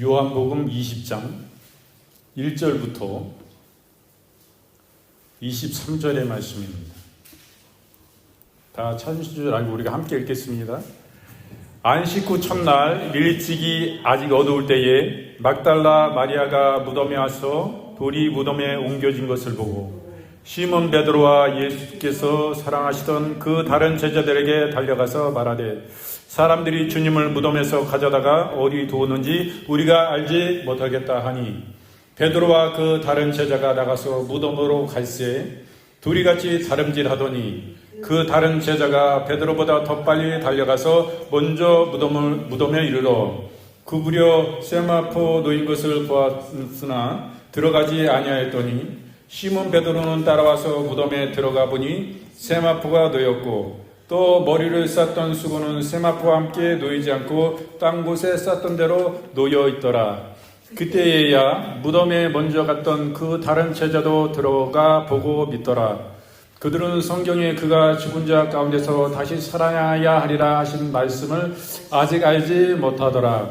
요한복음 20장 1절부터 23절의 말씀입니다. 다 찾으신 줄 알고 우리가 함께 읽겠습니다. 안식 후 첫날 일찍이 아직 어두울 때에 막달라 마리아가 무덤에 와서 돌이 무덤에 옮겨진 것을 보고 시몬 베드로와 예수께서 사랑하시던 그 다른 제자들에게 달려가서 말하되 사람들이 주님을 무덤에서 가져다가 어디 두었는지 우리가 알지 못하겠다 하니 베드로와 그 다른 제자가 나가서 무덤으로 갈새 둘이 같이 다름질하더니 그 다른 제자가 베드로보다 더 빨리 달려가서 먼저 무덤에 이르러 구부려 세마포 놓인 것을 보았으나 들어가지 아니하였더니 시몬 베드로는 따라와서 무덤에 들어가 보니 세마포가 놓였고 또 머리를 쌌던 수건은 세마포와 함께 놓이지 않고 딴 곳에 쌌던 대로 놓여 있더라. 그때에야 무덤에 먼저 갔던 그 다른 제자도 들어가 보고 믿더라. 그들은 성경에 그가 죽은 자 가운데서 다시 살아나야 하리라 하신 말씀을 아직 알지 못하더라.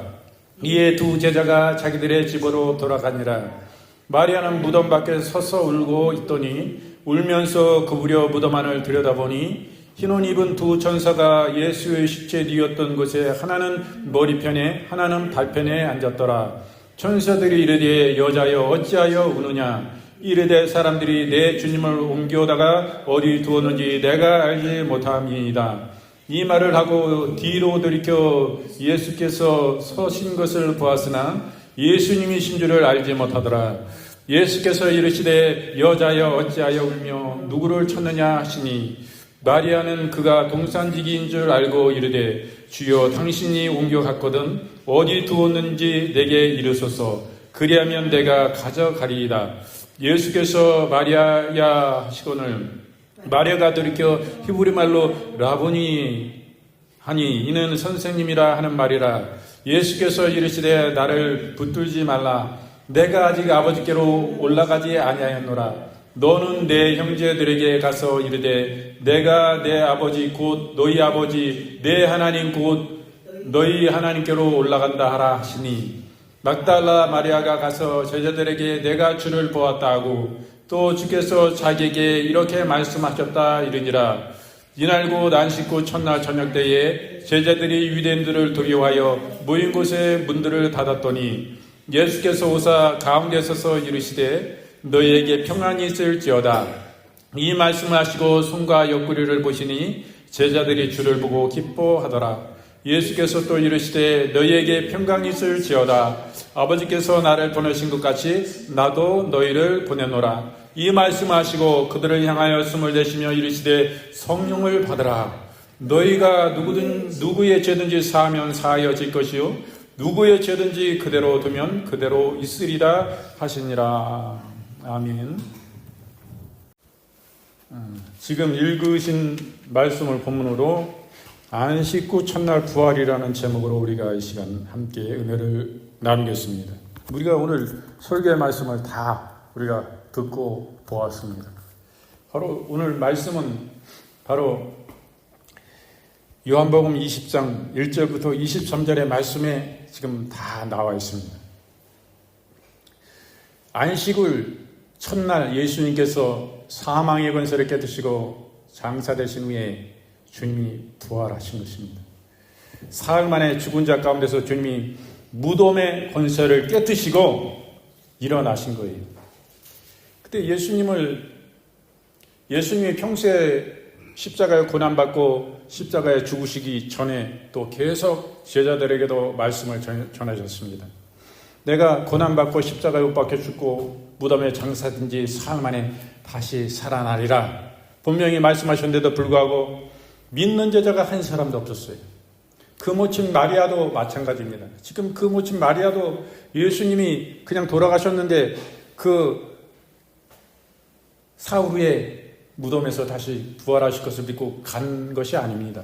이에 두 제자가 자기들의 집으로 돌아가니라. 마리아는 무덤 밖에 서서 울고 있더니 울면서 구부려 무덤 안을 들여다보니 흰 옷 입은 두 천사가 예수의 시체 뒤였던 곳에 하나는 머리편에 하나는 발편에 앉았더라. 천사들이 이르되 여자여 어찌하여 우느냐. 이르되 사람들이 내 주님을 옮겨다가 어디 두었는지 내가 알지 못함이니이다. 이 말을 하고 뒤로 돌이켜 예수께서 서신 것을 보았으나 예수님이신 줄을 알지 못하더라. 예수께서 이르시되 여자여 어찌하여 울며 누구를 찾느냐 하시니 마리아는 그가 동산지기인 줄 알고 이르되 주여 당신이 옮겨갔거든 어디 두었는지 내게 이르소서 그리하면 내가 가져가리이다. 예수께서 마리아야 하시거늘 마리아가 돌이켜 히브리 말로 라보니 하니 이는 선생님이라 하는 말이라. 예수께서 이르시되 나를 붙들지 말라. 내가 아직 아버지께로 올라가지 아니하였노라. 너는 내 형제들에게 가서 이르되 내가 내 아버지 곧 너희 아버지 내 하나님 곧 너희 하나님께로 올라간다 하라 하시니 막달라 마리아가 가서 제자들에게 내가 주를 보았다 하고 또 주께서 자기에게 이렇게 말씀하셨다 이르니라. 이날 곧 안식 후 첫날 저녁 때에 제자들이 유대인들을 두려워하여 모인 곳에 문들을 닫았더니 예수께서 오사 가운데 서서 이르시되 너희에게 평안이 있을지어다. 이 말씀을 하시고 손과 옆구리를 보시니 제자들이 주를 보고 기뻐하더라. 예수께서 또 이르시되 너희에게 평강이 있을지어다. 아버지께서 나를 보내신 것 같이 나도 너희를 보내노라. 이 말씀하시고 그들을 향하여 숨을 내쉬며 이르시되 성령을 받으라. 너희가 누구의 죄든지 사하면 사하여질 것이요 누구의 죄든지 그대로 두면 그대로 있으리라 하시니라. 아멘. 지금 읽으신 말씀을 본문으로 안식 후 첫날 부활이라는 제목으로 우리가 이 시간 함께 은혜를 나누겠습니다. 우리가 오늘 설교의 말씀을 다 우리가 듣고 보았습니다. 바로 오늘 말씀은 바로 요한복음 20장 1절부터 23절의 말씀에 지금 다 나와 있습니다. 안식을 첫날 예수님께서 사망의 권세를 깨뜨리시고 장사되신 후에 주님이 부활하신 것입니다. 사흘 만에 죽은 자 가운데서 주님이 무덤의 권세를 깨뜨리시고 일어나신 거예요. 그때 예수님이 평소에 십자가에 고난받고 십자가에 죽으시기 전에 또 계속 제자들에게도 말씀을 전하셨습니다. 내가 고난받고 십자가에 못 박혀 죽고 무덤에 장사된 지 사흘 만에 다시 살아나리라 분명히 말씀하셨는데도 불구하고 믿는 제자가 한 사람도 없었어요. 그 모친 마리아도 마찬가지입니다. 지금 그 모친 마리아도 예수님이 그냥 돌아가셨는데 그 사흘 후에 무덤에서 다시 부활하실 것을 믿고 간 것이 아닙니다.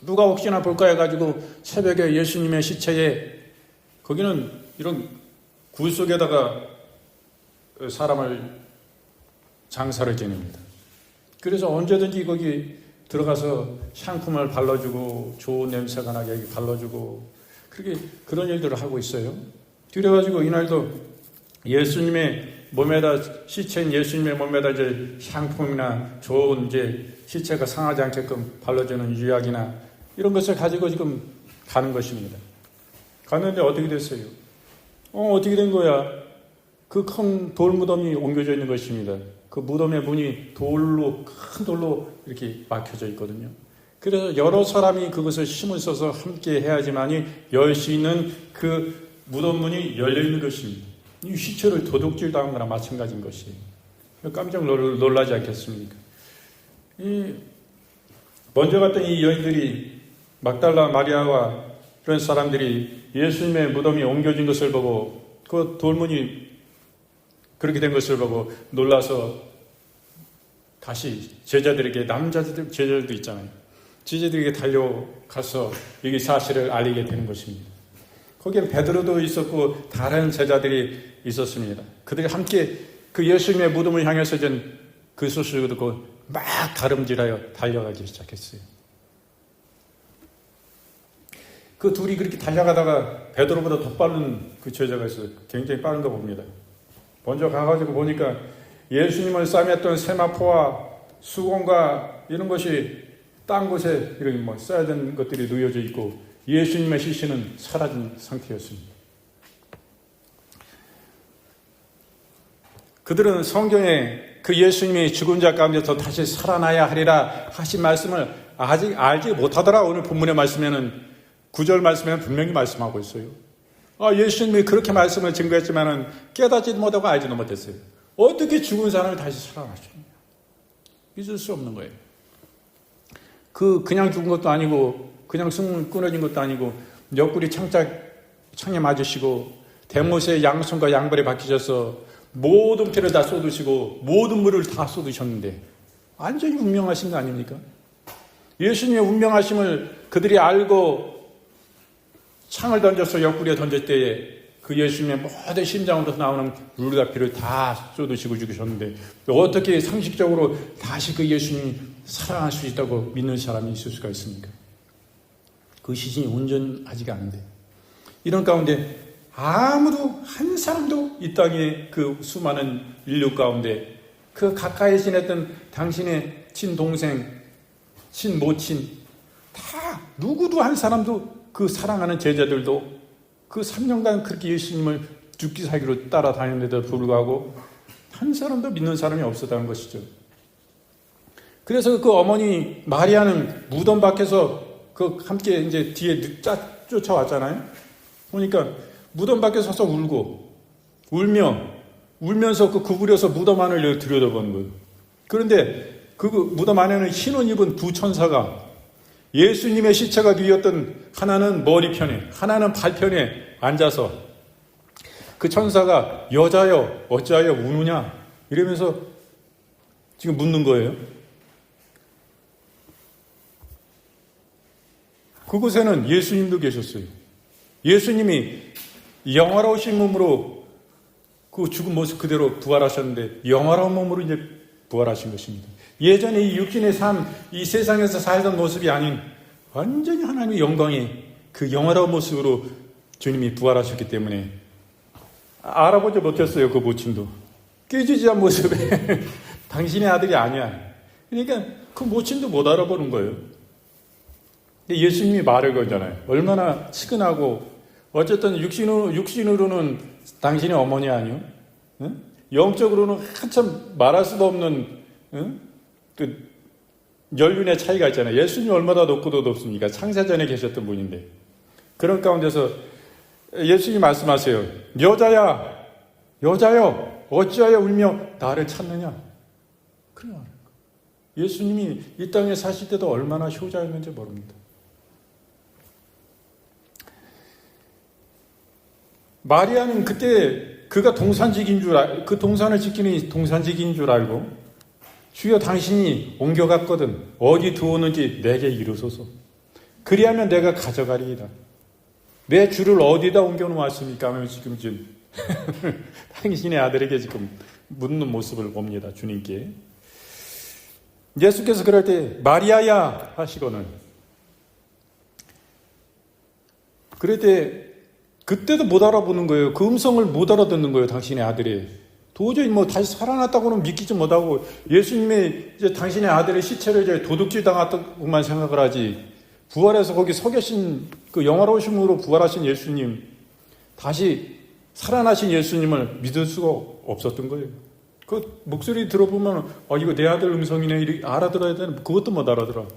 누가 혹시나 볼까 해가지고 새벽에 예수님의 시체에 거기는 이런 굴 속에다가 사람을 장사를 지냅니다. 그래서 언제든지 거기 들어가서 샹품을 발라주고 좋은 냄새가 나게 발라주고 그렇게 그런 일들을 하고 있어요. 그래가지고 이날도 예수님의 몸에다 시체인 예수님의 몸에다 이제 향품이나 좋은 이제 시체가 상하지 않게끔 발라주는 유약이나 이런 것을 가지고 지금 가는 것입니다. 갔는데 어떻게 됐어요? 어떻게 된 거야? 그 큰 돌 무덤이 옮겨져 있는 것입니다. 그 무덤의 문이 큰 돌로 이렇게 막혀져 있거든요. 그래서 여러 사람이 그것을 힘을 써서 함께 해야지만이 열 수 있는 그 무덤 문이 열려 있는 것입니다. 이 시체를 도둑질 당한 거나 마찬가지인 것이에요. 깜짝 놀라지 않겠습니까? 먼저 갔던 이 여인들이 막달라 마리아와 그런 사람들이 예수님의 무덤이 옮겨진 것을 보고 그 돌문이 그렇게 된 것을 보고 놀라서 다시 제자들에게 제자들도 있잖아요. 제자들에게 달려가서 이 사실을 알리게 되는 것입니다. 거기엔 베드로도 있었고 다른 제자들이 있었습니다. 그들이 함께 그 예수님의 무덤을 향해서 그 소식을 듣고 막 다름질하여 달려가기 시작했어요. 그 둘이 그렇게 달려가다가 베드로보다 더 빠른 그 제자가 있어요. 굉장히 빠른 거 봅니다. 먼저 가가지고 보니까 예수님을 싸맸던 세마포와 수건과 이런 것이 딴 곳에 이런 써야 되는 것들이 놓여져 있고 예수님의 시신은 사라진 상태였습니다. 그들은 성경에 그 예수님이 죽은 자 가운데서 다시 살아나야 하리라 하신 말씀을 아직 알지 못하더라. 오늘 본문의 말씀에는 9절 말씀에는 분명히 말씀하고 있어요. 예수님이 그렇게 말씀을 증거했지만은 깨닫지도 못하고 알지도 못했어요. 어떻게 죽은 사람이 다시 살아나십니까? 믿을 수 없는 거예요. 그냥 죽은 것도 아니고 그냥 숨 끊어진 것도 아니고 옆구리 창에 맞으시고 대못에 양손과 양발에 박히셔서 모든 피를 다 쏟으시고 모든 물을 다 쏟으셨는데 완전히 운명하신 거 아닙니까? 예수님의 운명하심을 그들이 알고 창을 던져서 옆구리에 던질 때에 그 예수님의 모든 심장으로서 나오는 물과 피를 다 쏟으시고 죽으셨는데 어떻게 상식적으로 다시 그 예수님이 살아날 수 있다고 믿는 사람이 있을 수가 있습니까? 그 시신이 온전하지가 않은데 이런 가운데 아무도 한 사람도 이 땅의 그 수많은 인류 가운데 그 가까이 지냈던 당신의 친동생, 친모친 다 누구도 한 사람도 그 사랑하는 제자들도 그 3년간 그렇게 예수님을 죽기 살기로 따라다녔는데도 불구하고 한 사람도 믿는 사람이 없었다는 것이죠. 그래서 그 어머니 마리아는 무덤 밖에서 그 함께 이제 뒤에 쫓아왔잖아요. 보니까 무덤 밖에 서서 울면서 그 구부려서 무덤 안을 들여다보는 거예요. 그런데 그 무덤 안에는 흰 옷 입은 두 천사가 예수님의 시체가 누웠던 하나는 머리편에 하나는 발편에 앉아서 그 천사가 여자여 어찌하여 우느냐 이러면서 지금 묻는 거예요. 그곳에는 예수님도 계셨어요. 예수님이 영화로우신 몸으로 그 죽은 모습 그대로 부활하셨는데 영화로운 몸으로 이제 부활하신 것입니다. 예전에 이 육신의 삶, 이 세상에서 살던 모습이 아닌 완전히 하나님의 영광이 그 영화로운 모습으로 주님이 부활하셨기 때문에 알아보지 못했어요. 그 모친도. 깨지지한 모습에 당신의 아들이 아니야. 그러니까 그 모친도 못 알아보는 거예요. 근데 예수님이 말을 걸잖아요. 얼마나 치근하고 어쨌든 육신으로는 당신의 어머니 아니요? 응? 영적으로는 한참 말할 수도 없는 그 연륜의 차이가 있잖아요. 예수님이 얼마나 높고도 높습니까? 창세전에 계셨던 분인데. 그런 가운데서 예수님이 말씀하세요. 여자여 어찌하여 울며 나를 찾느냐? 그래 말해요. 예수님이 이 땅에 사실 때도 얼마나 효자였는지 모릅니다. 마리아는 그때 그가 동산직인 그 동산을 지키는 동산직인 줄 알고 주여 당신이 옮겨갔거든 어디 두었는지 내게 이르소서 그리하면 내가 가져가리이다. 내 주를 어디다 옮겨놓았습니까? 하면 지금 당신의 아들에게 지금 묻는 모습을 봅니다. 주님께. 예수께서 그럴 때 마리아야 하시고는 그럴 때 그때도 못 알아보는 거예요. 그 음성을 못 알아듣는 거예요. 당신의 아들이. 도저히 뭐 다시 살아났다고는 믿기지 못하고 예수님의 이제 당신의 아들의 시체를 이제 도둑질 당했다고만 생각을 하지, 부활해서 거기 서 계신 그 영화로우심으로 부활하신 예수님, 다시 살아나신 예수님을 믿을 수가 없었던 거예요. 그 목소리 들어보면 이거 내 아들 음성이네 이렇게 알아들어야 되는, 그것도 못 알아들어.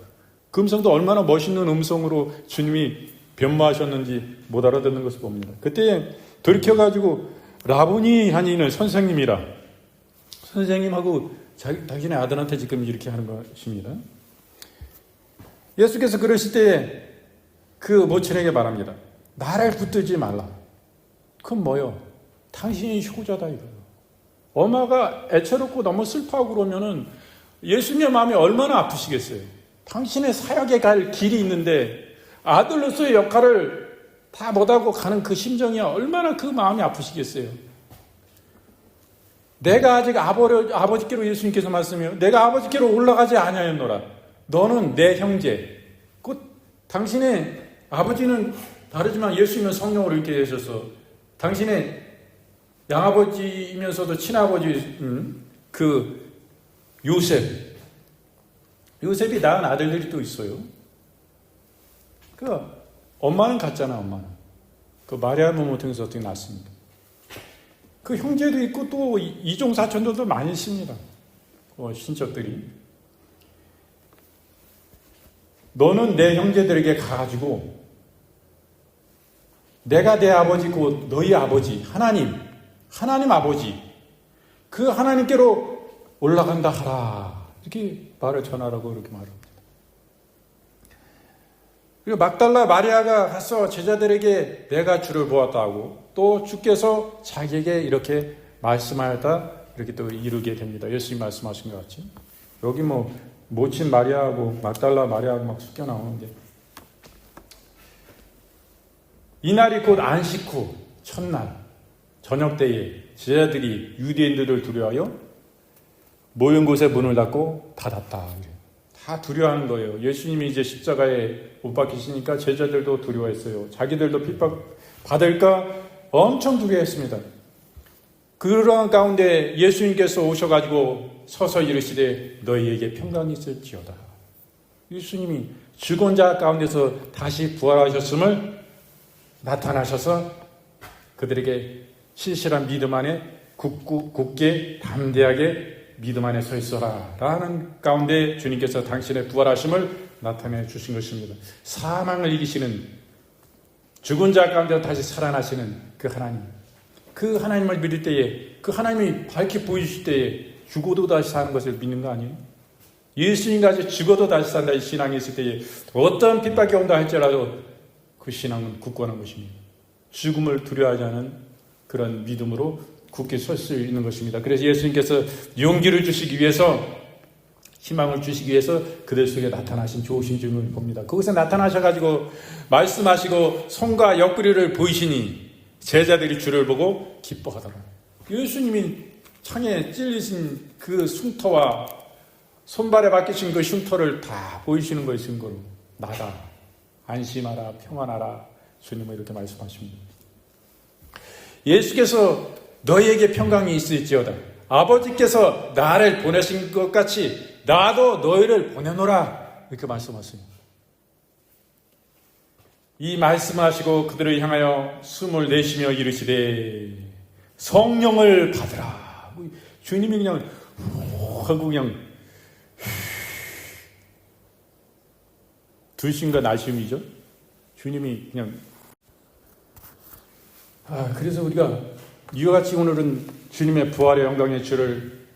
그 음성도 얼마나 멋있는 음성으로 주님이 변모하셨는지 못 알아듣는 것을 봅니다. 그때 돌이켜가지고 라보니 하니는 선생님이라, 선생님하고 당신의 아들한테 지금 이렇게 하는 것입니다. 예수께서 그러실 때 그 모친에게 말합니다. 나를 붙들지 말라. 그건 뭐요? 당신이 효자다 이거예요. 엄마가 애처롭고 너무 슬퍼하고 그러면은 예수님의 마음이 얼마나 아프시겠어요. 당신의 사역에 갈 길이 있는데 아들로서의 역할을 다 못하고 가는 그 심정이 얼마나 그 마음이 아프시겠어요. 내가 아직 아버지께로, 예수님께서 말씀해요. 내가 아버지께로 올라가지 아니하였노라. 너는 내 형제. 당신의 아버지는 다르지만 예수님은 성령으로 이렇게 되셔서 당신의 양아버지이면서도 친아버지 그 요셉이 낳은 아들들이 또 있어요. 그 엄마는 같잖아. 엄마는 그 마리아 몸을 통해서 어떻게 낳습니까? 그 형제도 있고 또 이종 사촌들도 많이 있습니다. 친척들이. 너는 내 형제들에게 가가지고 내가 내 아버지고 너희 아버지 하나님 아버지 그 하나님께로 올라간다 하라, 이렇게 말을 전하라고 이렇게 말합니다. 그리고 막달라 마리아가 가서 제자들에게 내가 주를 보았다고, 또 주께서 자기에게 이렇게 말씀하였다, 이렇게 또 이루게 됩니다. 예수님 말씀하신 것 같이. 여기 모친 마리아하고 막달라 마리아하고 막 섞여 나오는데, 이날이 곧 안식 후 첫날 저녁 때에 제자들이 유대인들을 두려워하여 모인 곳에 문을 닫고 닫았다. 다 두려워하는 거예요. 예수님이 이제 십자가에 못 박히시니까 제자들도 두려워했어요. 자기들도 핍박받을까 엄청 두려워했습니다. 그런 가운데 예수님께서 오셔가지고 서서 이르시되 너희에게 평강이 있을지어다. 예수님이 죽은 자 가운데서 다시 부활하셨음을 나타나셔서 그들에게 실실한 믿음 안에 굳게 담대하게 믿음 안에 서 있어라 라는 가운데 주님께서 당신의 부활하심을 나타내 주신 것입니다. 사망을 이기시는, 죽은 자 가운데 다시 살아나시는 그 하나님, 그 하나님을 믿을 때에, 그 하나님이 밝히 보이실 때에 죽어도 다시 사는 것을 믿는 거 아니에요? 예수님같이 죽어도 다시 산다 이 신앙이 있을 때에 어떤 핍박이 온다 할지라도 그 신앙은 굳건한 것입니다. 죽음을 두려워하지 않은 그런 믿음으로 굳게 설 수 있는 것입니다. 그래서 예수님께서 용기를 주시기 위해서, 희망을 주시기 위해서 그들 속에 나타나신 좋으신 주님을 봅니다. 거기서 나타나셔가지고 말씀하시고 손과 옆구리를 보이시니 제자들이 주를 보고 기뻐하더라. 예수님이 창에 찔리신 그 흉터와 손발에 박히신 그 흉터를 다 보이시는 것이 증거로 나다, 안심하라, 평안하라, 주님은 이렇게 말씀하십니다. 예수께서 너희에게 평강이 있을지어다. 아버지께서 나를 보내신 것 같이 나도 너희를 보내노라, 이렇게 말씀하십니다. 이 말씀하시고 그들을 향하여 숨을 내쉬며 이르시되 성령을 받으라. 주님이 그냥 하고 그냥 들숨과 날숨이죠. 주님이 그냥 그래서 우리가 이와 같이 오늘은 주님의 부활의 영광의 주를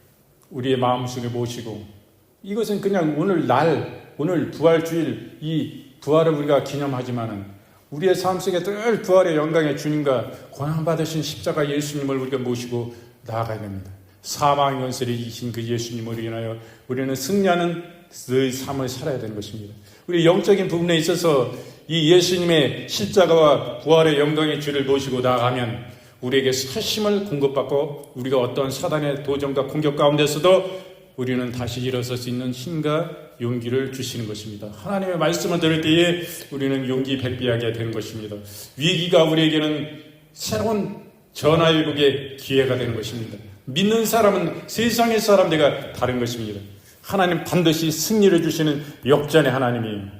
우리의 마음속에 모시고, 이것은 그냥 오늘 부활주일 이 부활을 우리가 기념하지만은 우리의 삶 속에 늘 부활의 영광의 주님과 고난받으신 십자가 예수님을 우리가 모시고 나아가야 됩니다. 사망의 권세를 이기신 그 예수님을 인하여 우리는 승리하는 늘 삶을 살아야 되는 것입니다. 우리 영적인 부분에 있어서 이 예수님의 십자가와 부활의 영광의 주를 모시고 나아가면 우리에게 사심을 공급받고 우리가 어떤 사단의 도전과 공격 가운데서도 우리는 다시 일어설 수 있는 힘과 용기를 주시는 것입니다. 하나님의 말씀을 들을 때에 우리는 용기 백비하게 되는 것입니다. 위기가 우리에게는 새로운 전화위복의 기회가 되는 것입니다. 믿는 사람은 세상의 사람들과 다른 것입니다. 하나님 반드시 승리를 주시는 역전의 하나님이에요.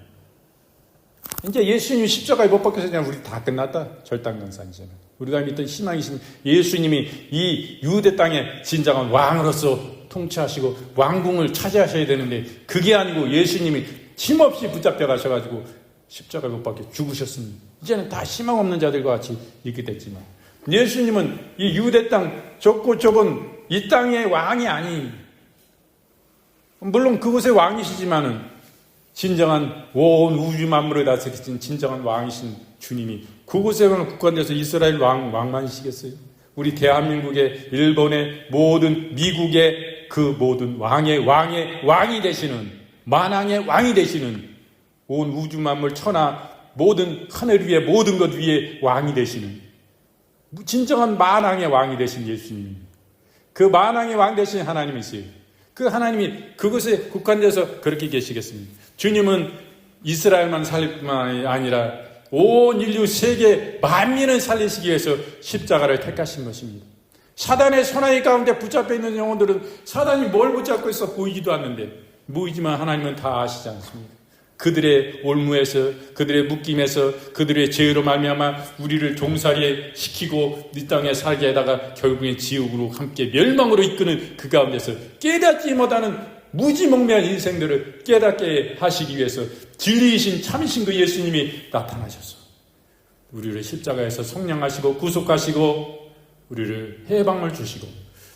이제 예수님이 십자가에 못 박혀서 그냥 우리 다 끝났다. 절단강산이잖아요. 우리가 믿던 희망이신 예수님이 이 유대 땅의 진정한 왕으로서 통치하시고 왕궁을 차지하셔야 되는데 그게 아니고 예수님이 힘없이 붙잡혀 가셔가지고 십자가에 못 박혀 죽으셨습니다. 이제는 다 희망 없는 자들과 같이 있게 됐지만 예수님은 이 유대 땅 좁고 좁은 이 땅의 왕이 아니, 물론 그곳의 왕이시지만은 진정한 온 우주 만물을 다스리신 진정한 왕이신 주님이 그곳에는 국한돼서 이스라엘 왕만이시겠어요? 우리 대한민국의, 일본의, 모든 미국의 그 모든 왕의 왕이 되시는, 만왕의 왕이 되시는, 온 우주 만물 천하 모든 하늘 위에 모든 것 위에 왕이 되시는 진정한 만왕의 왕이 되신 예수님, 그 만왕의 왕 되신 하나님이세요. 그 하나님이 그곳에 국한돼서 그렇게 계시겠습니다. 주님은 이스라엘만 살릴 뿐만 아니라 온 인류 세계 만민을 살리시기 위해서 십자가를 택하신 것입니다. 사단의 손아귀 가운데 붙잡혀 있는 영혼들은 사단이 뭘 붙잡고 있어 보이지도 않는데, 보이지만 하나님은 다 아시지 않습니까? 그들의 올무에서, 그들의 묶임에서, 그들의 죄로 말미암아 우리를 종살이에 시키고 이 땅에 살게 하다가 결국엔 지옥으로 함께 멸망으로 이끄는 그 가운데서 깨닫지 못하는 무지몽매한 인생들을 깨닫게 하시기 위해서 진리이신 참이신 그 예수님이 나타나셔서 우리를 십자가에서 속량하시고 구속하시고 우리를 해방을 주시고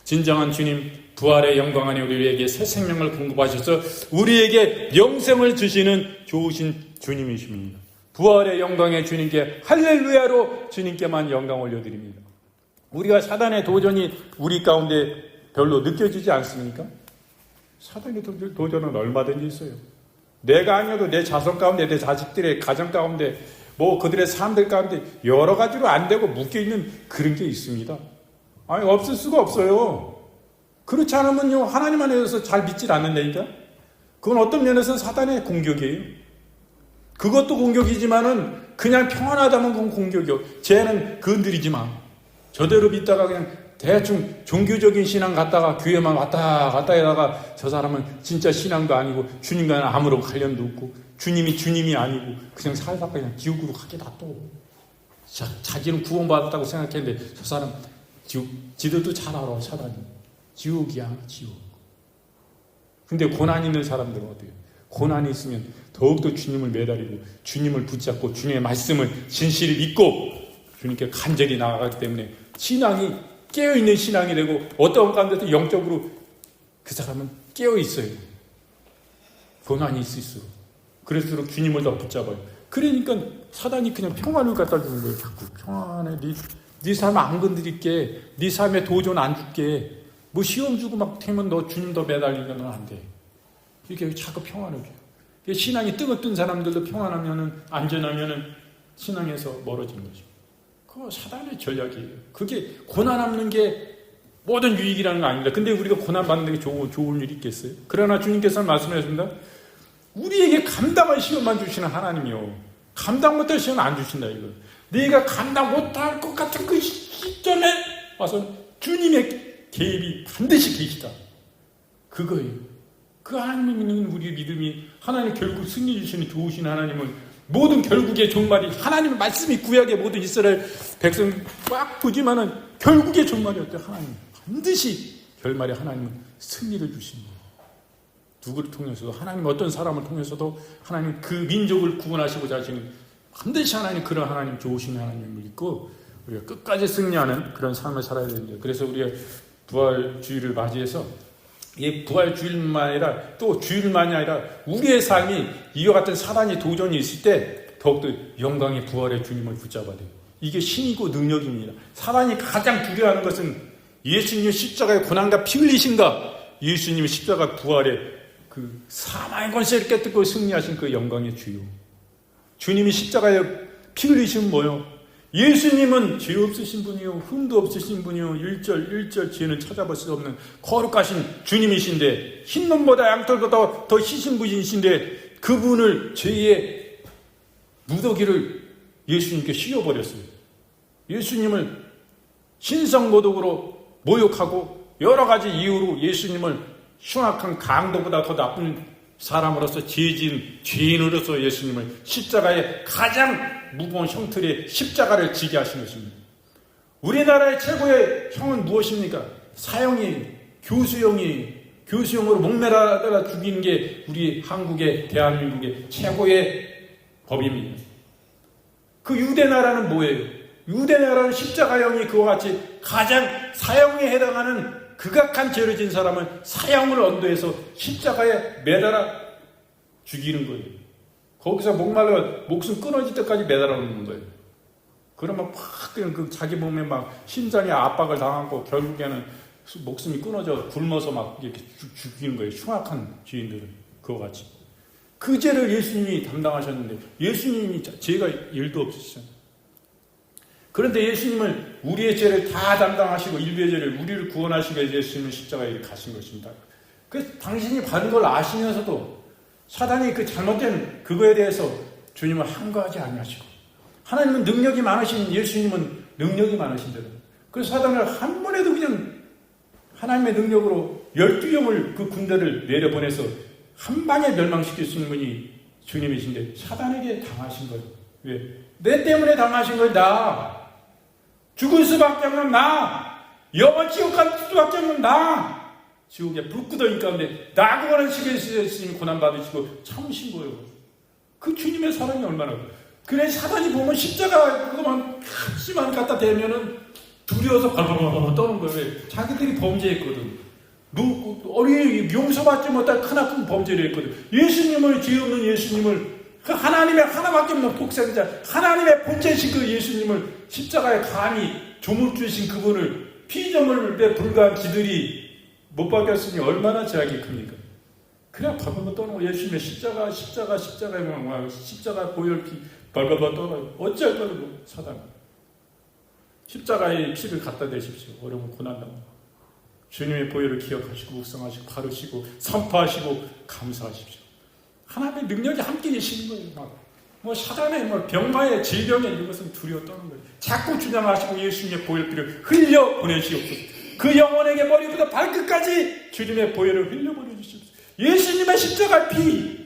진정한 주님 부활의 영광 안에 우리에게 새 생명을 공급하셔서 우리에게 영생을 주시는 좋으신 주님이십니다. 부활의 영광의 주님께 할렐루야로 주님께만 영광 올려드립니다. 우리가 사단의 도전이 우리 가운데 별로 느껴지지 않습니까? 사단의 도전은 얼마든지 있어요. 내가 아니어도 내 자손 가운데, 내 자식들의 가정 가운데, 뭐 그들의 삶들 가운데 여러 가지로 안 되고 묶여있는 그런 게 있습니다. 아니, 없을 수가 없어요. 그렇지 않으면요, 하나님 안에서 잘 믿질 않는다니까? 그건 어떤 면에서는 사단의 공격이에요. 그것도 공격이지만은 그냥 평안하다면 그건 공격이요. 쟤는 건드리지 마. 저대로 믿다가 그냥 대충 종교적인 신앙 갖다가 교회만 왔다 갔다 하다가 저 사람은 진짜 신앙도 아니고 주님과는 아무런 관련도 없고 주님이 아니고 그냥 살다가 그냥 지옥으로 가게 놔둬. 자기는 구원받았다고 생각했는데 저 사람 지들도 잘 알아. 사단이 지옥이야, 지옥. 근데 고난 있는 사람들은 어때요? 고난이 있으면 더욱더 주님을 매달리고 주님을 붙잡고 주님의 말씀을 진실을 믿고 주님께 간절히 나아가기 때문에 신앙이 깨어있는 신앙이 되고 어떤 가운데도 영적으로 그 사람은 깨어있어요. 고난이 있을수록 그럴수록 주님을 더 붙잡아요. 그러니까 사단이 그냥 평안을 갖다 주는 거예요. 자꾸 평안해. 네 삶 안 건드릴게. 네 삶에 도전 안 줄게. 뭐 시험 주고 막 되면 너 주님 더 매달리면 안 돼. 이렇게 자꾸 평안을 줘요. 신앙이 뜨거운 사람들도 평안하면은 안전하면은 신앙에서 멀어지는 거죠. 그거 사단의 전략이에요. 그게 고난 없는 게 모든 유익이라는 거 아닙니다. 근데 우리가 고난 받는 게 좋은 일이 있겠어요? 그러나 주님께서는 말씀하셨습니다. 우리에게 감당할 시험만 주시는 하나님이요. 감당 못할 시험 안 주신다 이거. 네가 감당 못할 것 같은 그 시점에 와서 주님의 개입이 반드시 계시다. 그거예요. 그 하나님을 믿는 우리의 믿음이 하나님 결국 승리 주시는 좋으신 하나님은 모든 결국의 종말이 하나님의 말씀이 구약의 모든 이스라엘 백성 꽉 보지만은 결국의 종말이 어때요? 하나님 반드시 결말에 하나님은 승리를 주십니다. 누구를 통해서도 하나님 어떤 사람을 통해서도 하나님 그 민족을 구원하시고자 하시는 반드시 하나님 그런 하나님 좋으신 하나님을 믿고 우리가 끝까지 승리하는 그런 삶을 살아야 됩니다. 그래서 우리가 부활 주일을 맞이해서 이 부활 주일만 아니라 또 주일만이 아니라 우리의 삶이 이와 같은 사단의 도전이 있을 때 더욱더 영광의 부활의 주님을 붙잡아야 돼요. 이게 신이고 능력입니다. 사단이 가장 두려워하는 것은 예수님의 십자가의 고난과 피 흘리신가, 예수님의 십자가 부활의 그 사망의 권세를 깨뜨리고 승리하신 그 영광의 주요. 주님이 십자가에 피 흘리시면 뭐요? 예수님은 죄 없으신 분이요, 흠도 없으신 분이요, 일절 죄는 찾아볼 수 없는 거룩하신 주님이신데, 흰눈보다 양털보다 더 희신 분이신데, 그분을 죄의 무더기를 예수님께 씌워버렸어요. 예수님을 신성모독으로 모욕하고 여러 가지 이유로 예수님을 흉악한 강도보다 더 나쁜 사람으로서 죄인으로서 예수님을 십자가에 가장 무거운 형틀의 십자가를 지게 하신 것입니다. 우리나라의 최고의 형은 무엇입니까? 사형이에요. 교수형으로 목매다가 죽이는 게 우리 한국의 대한민국의 최고의 법입니다. 그 유대나라는 뭐예요? 유대나라는 십자가형이 그와 같이 가장 사형에 해당하는 극악한 죄를 지은 사람은 사형을 언도해서 십자가에 매달아 죽이는 거예요. 거기서 목말라 목숨 끊어질 때까지 매달아 놓는 거예요. 그러면 팍 그냥 그 자기 몸에 막 심장에 압박을 당하고 결국에는 목숨이 끊어져 굶어서 막 이렇게 죽이는 거예요. 흉악한 죄인들은 그와 같이. 그 죄를 예수님이 담당하셨는데 예수님이 죄가 1도 없으시잖아요. 그런데 예수님은 우리의 죄를 다 담당하시고 인류의 죄를 우리를 구원하시기 위해 예수님은 십자가에 가신 것입니다. 그래서 당신이 받은 걸 아시면서도 사단이 그 잘못된 그거에 대해서 주님을 항거하지 아니하시고 하나님은 능력이 많으신 예수님은 능력이 많으신 대로 그래서 사단을 한 번에도 그냥 하나님의 능력으로 12영을 그 군대를 내려보내서 한 방에 멸망시킬 수 있는 분이 주님이신데 사단에게 당하신 거예요. 왜? 내 때문에 당하신 거예요. 나 죽을 수밖에 없는 나 영원 지옥 갈 수밖에 없는 나 지옥에 불구덩이 가운데 나그거는 시계시니 고난받으시고 참으신 거예요. 그 주님의 사랑이 얼마나 그래 사단이 보면 십자가 그거만 같이만 갖다 대면은 두려워서 발발발 떠는 거예요. 왜? 자기들이 범죄했거든. 어린이 용서받지 못할 크나큰 범죄를 했거든. 예수님을 죄 없는 예수님을 그 하나님의 하나밖에 없는 독생자 하나님의 본체신 그 예수님을 십자가에 감히 조물 주신 그분을 피조물에 불과한 지들이 못 박였으니 얼마나 죄악이 큽니까? 그냥 발발발 떠는 거 예수님의 십자가에 십자가 보혈피 발발발 떠나요. 어찌할 거라고 사단 십자가에 피를 갖다 대십시오. 어려운 고난당하고 주님의 보혈을 기억하시고 묵상하시고 바르시고 선포하시고 감사하십시오. 하나님의 능력이 함께 계시는 거예요. 뭐 사단의 병마의 질병에 이것은 두려워 떠는 거예요. 자꾸 주장하시고 예수님의 보혈피를 흘려 보내시옵소서. 그 영혼에게 머리부터 발끝까지 주님의 보혈을 흘려 보내주시옵소서. 예수님의 십자가 피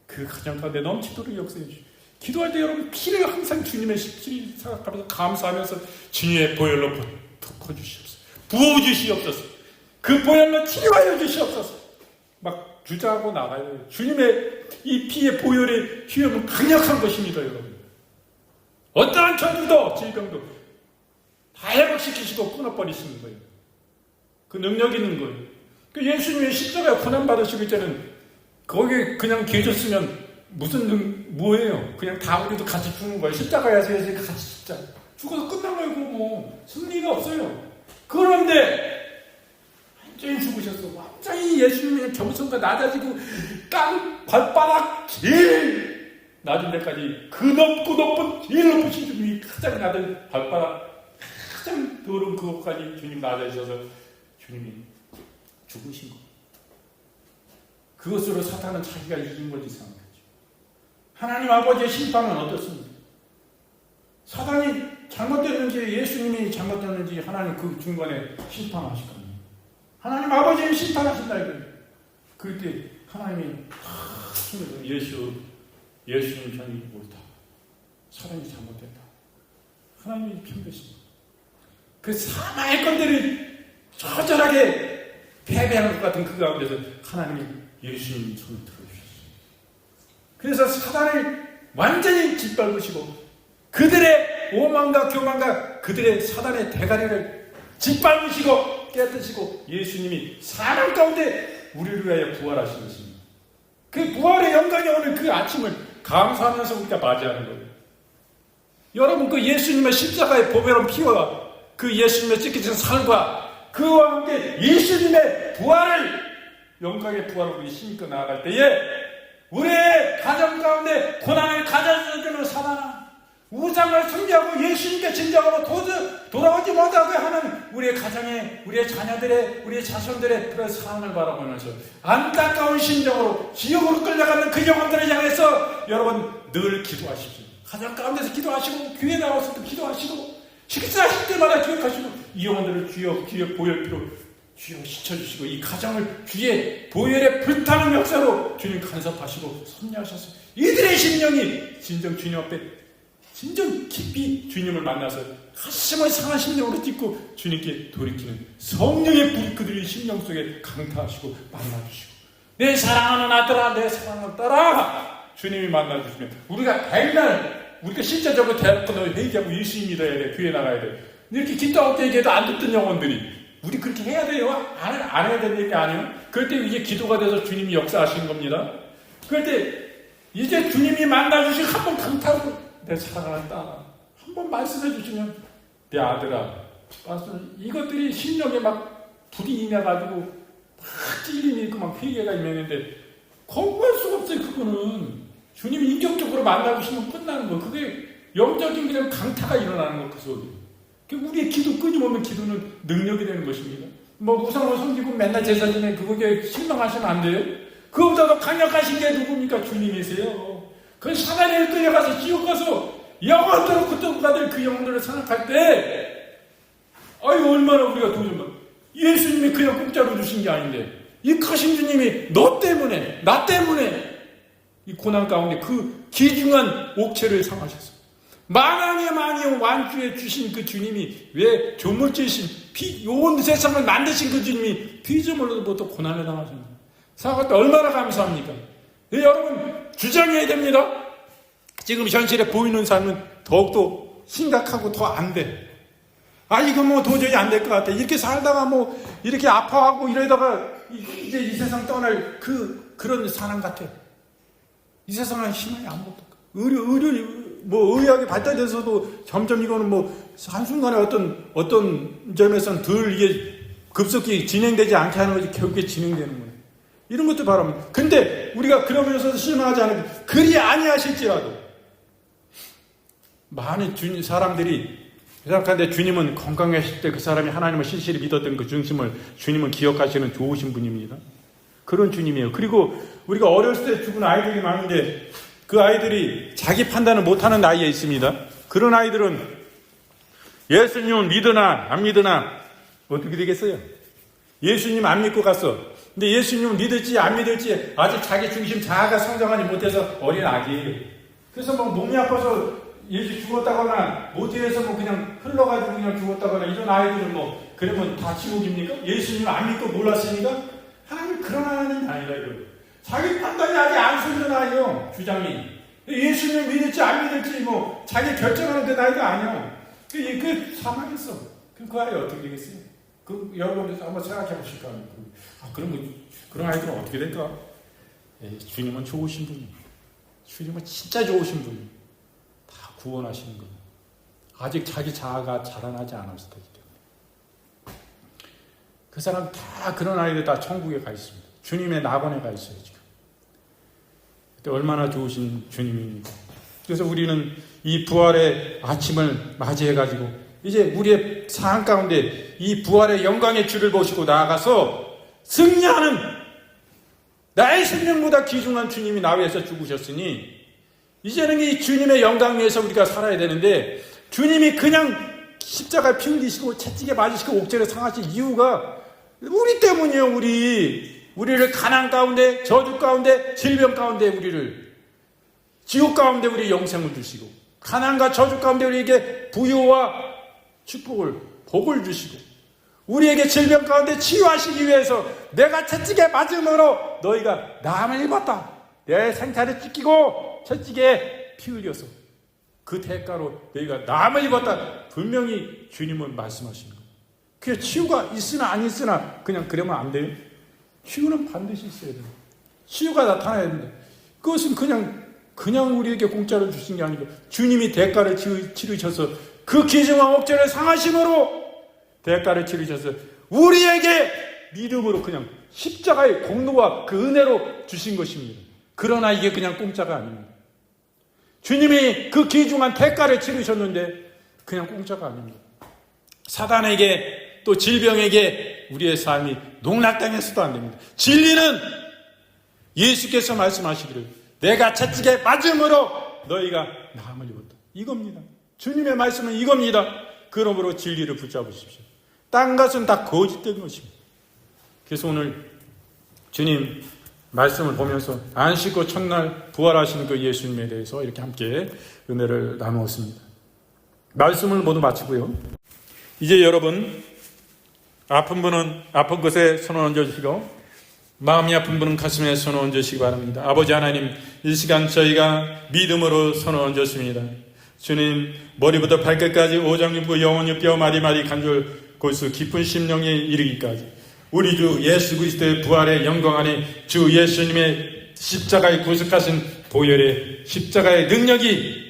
그 가정 가운데 넘치도록 역사해 주시옵소서. 기도할 때 여러분 피를 항상 주님의 피를 생각하면서 감사하면서 주님의 보혈로 덮어주시옵소서. 부어주시옵소서. 그 보혈로 치료하여 주시옵소서. 막 주장하고 나가야 돼요. 주님의 이 피의 보혈의 휘염은 강력한 것입니다, 여러분. 어떠한 천주도 질병도 다 회복시키시고 끊어버리시는 거예요. 그 능력 있는 거예요. 그 예수님의 십자가에 고난받으시고 있자는 거기에 그냥 계셨으면 뭐예요? 그냥 다 우리도 같이 죽는 거예요. 십자가에서 예수님 같이 죽어서 끝난 거예요. 뭐 승리가 없어요. 그런데 완전히 죽으셨어. 완전히 예수님의 겸손과 낮아지고 땅 발바닥 제일 낮은 데까지 그 높은 제일 높으신 주님이 가장 낮은 발바닥 가장 더러운 그것까지 주님 낮아지셔서 주님이 죽으신 거. 그것으로 사탄은 자기가 이긴 거지 생각하죠. 하나님 아버지의 심판은 어떻습니까? 사단이 잘못됐는지 예수님이 잘못됐는지 하나님 그 중간에 심판하실 겁니다. 하나님 아버지는 심판하신다 이거예요. 그럴 때 하나님이 예수님 편이 옳다. 사단이 잘못됐다. 하나님이 편되십니다. 그 사망의 건들을 처절하게 패배하는 것 같은 그 가운데서 하나님이 예수님 손을 들어주셨어요. 그래서 사단을 완전히 짓밟으시고 그들의 오만과 교만과 그들의 사단의 대가리를 짓밟으시고 깨뜨시고 예수님이 사람 가운데 우리를 위하여 부활하신 것입니다. 그 부활의 영광이 오늘 그 아침을 감사하면서 우리가 맞이하는 거예요. 여러분 그 예수님의 십자가의 보배로운 피와 그 예수님의 찢겨진 살과 그와 함께 예수님의 부활을 영광의 부활을 우리 힘입고 나아갈 때에 우리의 가정 가운데 고난을 가져주는 사단아 우상을 숭배하고 예수님께 진정으로 돌아오지 못하게 하는 우리의 가정에, 우리의 자녀들의, 우리의 자손들의 그런 상황을 바라보면서 안타까운 심정으로 지옥으로 끌려가는 그 영혼들을 향해서 여러분 늘 기도하십시오. 가정 가운데서 기도하시고, 교회 나와서도 기도하시고, 식사하실 때마다 기억하시고, 이 영혼들을 주여 보혈피로 주여 씻어주시고, 이 가정을 주의 보혈의 불타는 역사로 주님 간섭하시고 섭리하셔서 이들의 심령이 진정 주님 앞에 진정 깊이 주님을 만나서 가슴을 상한 심령으로 딛고 주님께 돌이키는 성령의 불이 그들의 심령 속에 강타하시고 만나주시고, 내 사랑하는 아들아, 내 사랑하는 딸아, 주님이 만나주시면 우리가 백날 우리가 실제적으로 대학교도 회개하고 예수님 믿어야 돼, 교회 나가야 돼. 이렇게 기도하고 얘기해도 안 듣던 영혼들이 우리 그렇게 해야 돼요? 안 해야 되는 게 아니에요? 그럴 때 이게 기도가 돼서 주님이 역사하시는 겁니다. 그럴 때 이제 주님이 만나주시고 한번 강타하고, 내 사랑하는 딸, 한번 말씀해 주시면, 내 아들아, 이것들이 심령에 막 불이 임해가지고 막 찔림이 있고 막 회개가 임했는데 거부할 수가 없어요. 그거는 주님이 인격적으로 만나주시면 끝나는 거. 그게 영적인 그냥 강타가 일어나는 거, 그 속에. 우리의 기도, 끊임없는 기도는 능력이 되는 것입니다. 뭐 우상을 섬기고 맨날 제사 지내 그거에 실망하시면 안 돼요. 그거보다도 강력하신 게 누굽니까? 주님이세요. 그 사단에 끌려가서 지옥 가서 영원토록 고통가 될 그 영혼들을 생각할 때, 아유, 얼마나 우리가 도전, 예수님이 그냥 공짜로 주신 게 아닌데, 이 크신 주님이 너 때문에, 나 때문에 이 고난 가운데 그 귀중한 옥체를 상하셨어. 만왕의 만이요 완주에 주신 그 주님이 왜 조물주이신 온 세상을 만드신 그 주님이 피조물로부터 고난을 당하셨나? 생각할 때 얼마나 감사합니까? 네, 여러분 주장해야 됩니다. 지금 현실에 보이는 삶은 더욱더 심각하고 더 안 돼. 이거 뭐 도저히 안 될 것 같아. 이렇게 살다가 뭐 이렇게 아파하고 이러다가 이제 이 세상 떠날 그런 사람 같아. 이 세상은 희망이 아무것도 없고, 의학이 발달돼서도 점점 이거는 뭐 한순간에 어떤 점에서는 덜 이게 급속히 진행되지 않게 하는 것이 결국에 진행되는 거예요. 이런 것도 바랍니다. 근데 우리가 그러면서도 실망하지 않고, 그리 아니하실지라도 많은 사람들이 생각하는데, 주님은 건강하실 때 그 사람이 하나님을 실실히 믿었던 그 중심을 주님은 기억하시는 좋으신 분입니다. 그런 주님이에요. 그리고 우리가 어렸을 때 죽은 아이들이 많은데, 그 아이들이 자기 판단을 못하는 나이에 있습니다. 그런 아이들은 예수님을 믿으나 안 믿으나 어떻게 되겠어요? 예수님 안 믿고 갔어. 근데 예수님을 믿을지 안 믿을지 아직 자기 중심 자아가 성장하지 못해서 어린 아기예요. 그래서 뭐 몸이 아파서 예수 죽었다거나 모태에서 뭐 그냥 흘러가지고 그냥 죽었다거나 이런 아이들은 뭐 그러면 다 지옥입니까? 예수님을 안 믿고 몰랐으니까? 하나님 그런 하나님이 아니라 이거예요. 자기 판단이 아직 안 서는 아이요, 주장이. 예수님을 믿을지 안 믿을지 뭐 자기 결정하는 그 나이가 아니요. 그 사망했어. 그 아이 어떻게 되겠어요? 여러분들 한번 생각해 보실 거 아니에요. 그런 아이들은 어떻게 될까? 주님은 좋으신 분이에요. 주님은 진짜 좋으신 분이에요. 다 구원하시는 거예요. 아직 자기 자아가 자라나지 않았을 때기 때문에. 그 사람 다 그런 아이들 다 천국에 가 있습니다. 주님의 낙원에 가 있어요, 지금. 그때 얼마나 좋으신 주님입니까? 그래서 우리는 이 부활의 아침을 맞이해가지고, 이제 우리의 삶 가운데 이 부활의 영광의 주를 보시고 나아가서 승리하는, 나의 생명보다 귀중한 주님이 나 위해서 죽으셨으니, 이제는 이 주님의 영광 위에서 우리가 살아야 되는데, 주님이 그냥 십자가에 피 흘리시고 채찍에 맞으시고 옥죄를 상하신 이유가 우리 때문이에요. 우리를 가난 가운데, 저주 가운데, 질병 가운데 우리를, 지옥 가운데 우리 영생을 주시고, 가난과 저주 가운데 우리에게 부유와 축복을, 복을 주시고, 우리에게 질병 가운데 치유하시기 위해서 내가 채찍에 맞음으로 너희가 남을 입었다. 내 생사를 찢기고 채찍에 피 흘려서 그 대가로 너희가 남을 입었다. 분명히 주님은 말씀하시는 거예요. 그게 치유가 있으나 안 있으나 그냥 그러면 안 돼요. 치유는 반드시 있어야 돼요. 치유가 나타나야 됩니다. 그것은 그냥 우리에게 공짜로 주신 게 아니고 주님이 대가를 치르셔서 그 기중한 옥죄를 상하심으로 대가를 치르셔서 우리에게 믿음으로 그냥 십자가의 공로와 그 은혜로 주신 것입니다. 그러나 이게 그냥 공짜가 아닙니다. 주님이 그 귀중한 대가를 치르셨는데 그냥 공짜가 아닙니다. 사단에게 또 질병에게 우리의 삶이 농락당해서도 안 됩니다. 진리는 예수께서 말씀하시기를 내가 채찍에 맞음으로 너희가 나음을 입었다. 이겁니다. 주님의 말씀은 이겁니다. 그러므로 진리를 붙잡으십시오. 딴 것은 다 거짓된 것입니다. 그래서 오늘 주님 말씀을 보면서 안식 후 첫날 부활하시는 그 예수님에 대해서 이렇게 함께 은혜를 나누었습니다. 말씀을 모두 마치고요. 이제 여러분 아픈 분은 아픈 곳에 손을 얹어주시고 마음이 아픈 분은 가슴에 손을 얹으시기 바랍니다. 아버지 하나님, 이 시간 저희가 믿음으로 손을 얹었습니다. 주님, 머리부터 발끝까지 오장육부 영혼육 뼈 마디마디 간절 골수 깊은 심령에 이르기까지 우리 주 예수 그리스도의 부활의 영광 안에 주 예수님의 십자가의 구속하신 보혈의 십자가의 능력이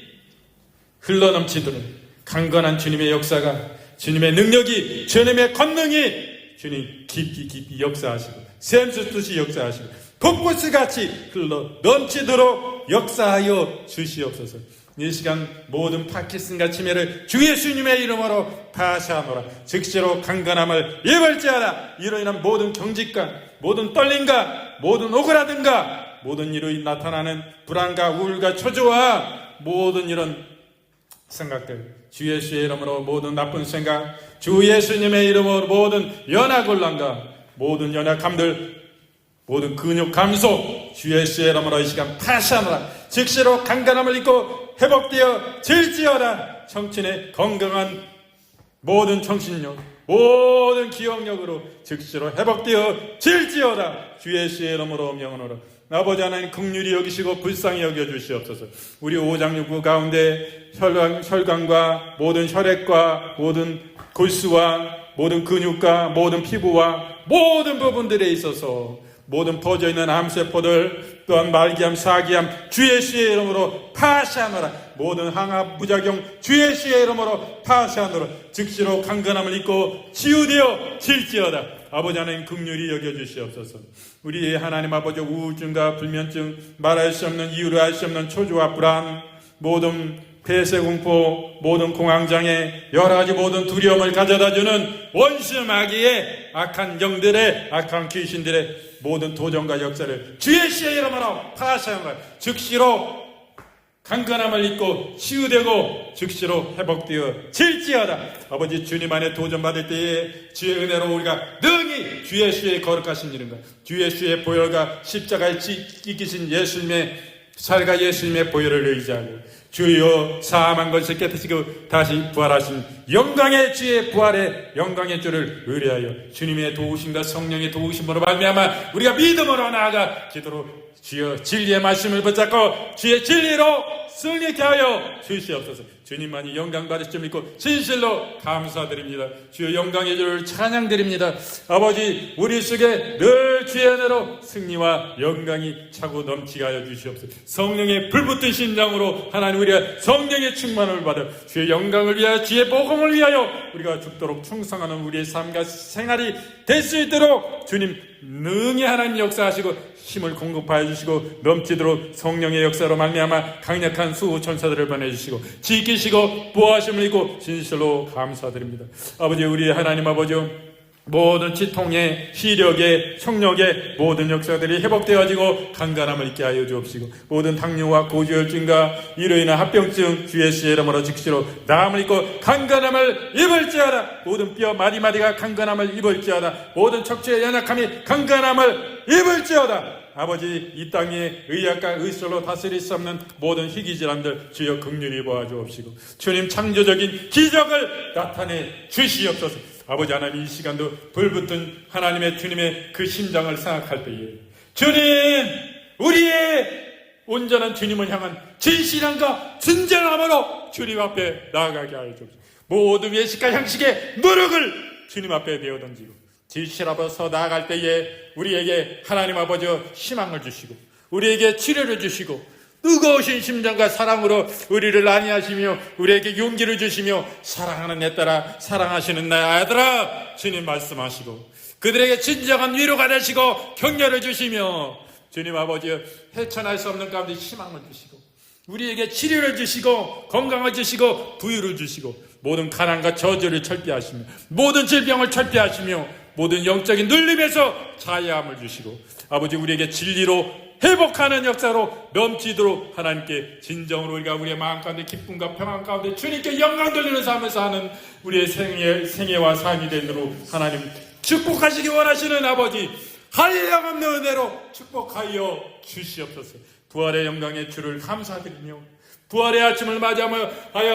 흘러넘치도록 강건한 주님의 역사가, 주님의 능력이, 주님의 권능이 주님 깊이 역사하시고 샘솟듯이 역사하시고 폭포수같이 흘러 넘치도록 역사하여 주시옵소서. 이 시간 모든 파키슨과 치매를 주 예수님의 이름으로 파하노라. 즉시로 강건함을 입을지어다. 이로 인한 모든 경직과 모든 떨림과 모든 오그라든가 모든 이로 나타나는 불안과 우울과 초조와 모든 이런 생각들, 주 예수의 이름으로 모든 나쁜 생각, 주 예수님의 이름으로 모든 연약곤란과 모든 연약함들, 모든 근육 감소, 주 예수의 이름으로 이 시간 파시하노라. 즉시로 강건함을 입고 회복되어 질지어다. 청춘의 건강한 모든 정신력, 모든 기억력으로 즉시로 회복되어 질지어다. 주 예수의 이름으로 명하노라. 아버지 하나님 긍휼히 여기시고 불쌍히 여겨주시옵소서. 우리 오장육부 가운데 혈관과 모든 혈액과 모든 골수와 모든 근육과 모든 피부와 모든 부분들에 있어서 모든 퍼져있는 암세포들 또한 말기암, 사기암 주 예수의 이름으로 파시하노라. 모든 항암, 부작용 주 예수의 이름으로 파시하노라. 즉시로 강건함을 입고 치유되어 질지어다. 아버지 하나님 긍휼히 여겨주시옵소서. 우리 하나님 아버지 우울증과 불면증, 말할 수 없는 이유로 할 수 없는 초조와 불안, 모든 폐쇄공포, 모든 공황장애, 여러 가지 모든 두려움을 가져다주는 원수 마귀의 악한 영들의 악한 귀신들의 모든 도전과 역사를 주 예수의 이름으로 파하시노라. 즉시로 강건함을 입고 치유되고 즉시로 회복되어 질지어다. 아버지 주님 안에 도전받을 때에 주의 은혜로 우리가 능히 주 예수의 거룩하신 이름과 주 예수의 보혈과 십자가에 찢기신 예수님의 살과 예수님의 보혈을 의지하고 주여 사함한 것을 깨뜨리고 다시 부활하신 영광의 주의 부활의 영광의 주를 의뢰하여 주님의 도우심과 성령의 도우심으로 말미암아 우리가 믿음으로 나아가 기도로 주여 진리의 말씀을 붙잡고 주의 진리로 승리케 하여 주시옵소서. 주님만이 영광 받으실 줄 믿고 진실로 감사드립니다. 주여 영광의 주를 찬양드립니다. 아버지 우리 속에 늘 주의 은혜로 승리와 영광이 차고 넘치게 하여 주시옵소서. 성령의 불붙은 심장으로 하나님 우리가 성령의 충만을 받아 주의 영광을 위하여 주의 복음을 위하여 우리가 죽도록 충성하는 우리의 삶과 생활이 될 수 있도록 주님 능히 하나님 역사하시고 힘을 공급하여 주시고 넘치도록 성령의 역사로 말미암아 강력한 수호 천사들을 보내주시고 지키시고 보호하심을 입고 진실로 감사드립니다. 아버지 우리 하나님 아버지 모든 치통의 시력의 청력의 모든 역사들이 회복되어지고 강건함을 있게 하여 주옵시고 모든 당뇨와 고지혈증과 이로 인한 합병증 주 예수의 이름으로 즉시로 나음을 입고 강건함을 입을지어다. 모든 뼈 마디마디가 강건함을 입을지어다. 모든 척추의 연약함이 강건함을 입을지어다. 아버지 이 땅에 의학과 의술로 다스릴 수 없는 모든 희귀질환들 주여 긍휼히 보아주옵시고 주님 창조적인 기적을 나타내 주시옵소서. 아버지 하나님 이 시간도 불붙은 하나님의 주님의 그 심장을 생각할 때에 주님 우리의 온전한 주님을 향한 진실함과 순전함으로 주님 앞에 나아가게 하여 주옵소서. 모든 외식과 형식의 노력을 주님 앞에 내어 던지고 진실하면서 나아갈 때에 우리에게 하나님 아버지 희망을 주시고 우리에게 치료를 주시고 뜨거우신 심장과 사랑으로 우리를 안위하시며 우리에게 용기를 주시며 사랑하는 내 딸아 사랑하시는 내 아들아 주님 말씀하시고 그들에게 진정한 위로가 되시고 격려를 주시며 주님 아버지 헤쳐날 수 없는 가운데 희망을 주시고 우리에게 치료를 주시고 건강을 주시고 부유를 주시고 모든 가난과 저주를 철폐하시며 모든 질병을 철폐하시며 모든 영적인 눌림에서 자유함을 주시고 아버지 우리에게 진리로 회복하는 역사로 넘치도록 하나님께 진정으로 우리가 우리의 마음 가운데 기쁨과 평안 가운데 주님께 영광 돌리는 삶에서 하는 우리의 생애와 삶이 되도록 하나님 축복하시기 원하시는 아버지 한량없는 은혜로 축복하여 주시옵소서. 부활의 영광의 주를 감사드리며 부활의 아침을 맞이하며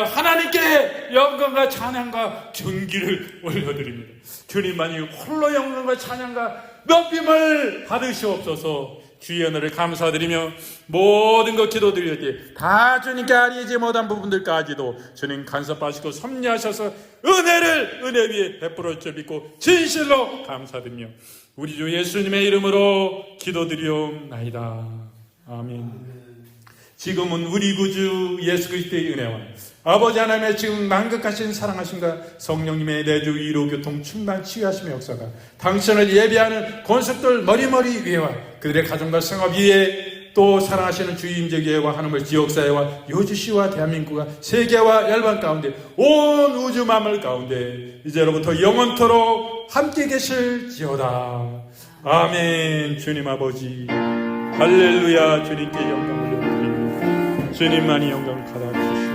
하나님께 영광과 찬양과 존귀를 올려드립니다. 주님만이 홀로 영광과 찬양과 높임을 받으시옵소서. 주의 은혜를 감사드리며 모든 것 기도드리되 다 주님께 아리지 못한 부분들까지도 주님 간섭하시고 섭리하셔서 은혜 위에 베풀어 주시고 진실로 감사드리며 우리 주 예수님의 이름으로 기도드리옵나이다. 아멘. 지금은 우리 구주 예수 그리스도의 은혜와 아버지 하나님의 지금 만극하신 사랑하심과 성령님의 내주 위로 교통 충만 치유하심의 역사가 당신을 예배하는 권속들 머리머리 위에와 그들의 가정과 생활 위에 또 사랑하시는 주임제교회와 하나님의 지역사회와 요주시와 대한민국과 세계와 열방 가운데 온 우주 만물 가운데 이제로부터 영원토록 함께 계실지어다. 아멘. 주님 아버지 할렐루야. 주님께 영광을 드립니다. 주님만이 영광을 받아주시옵소서.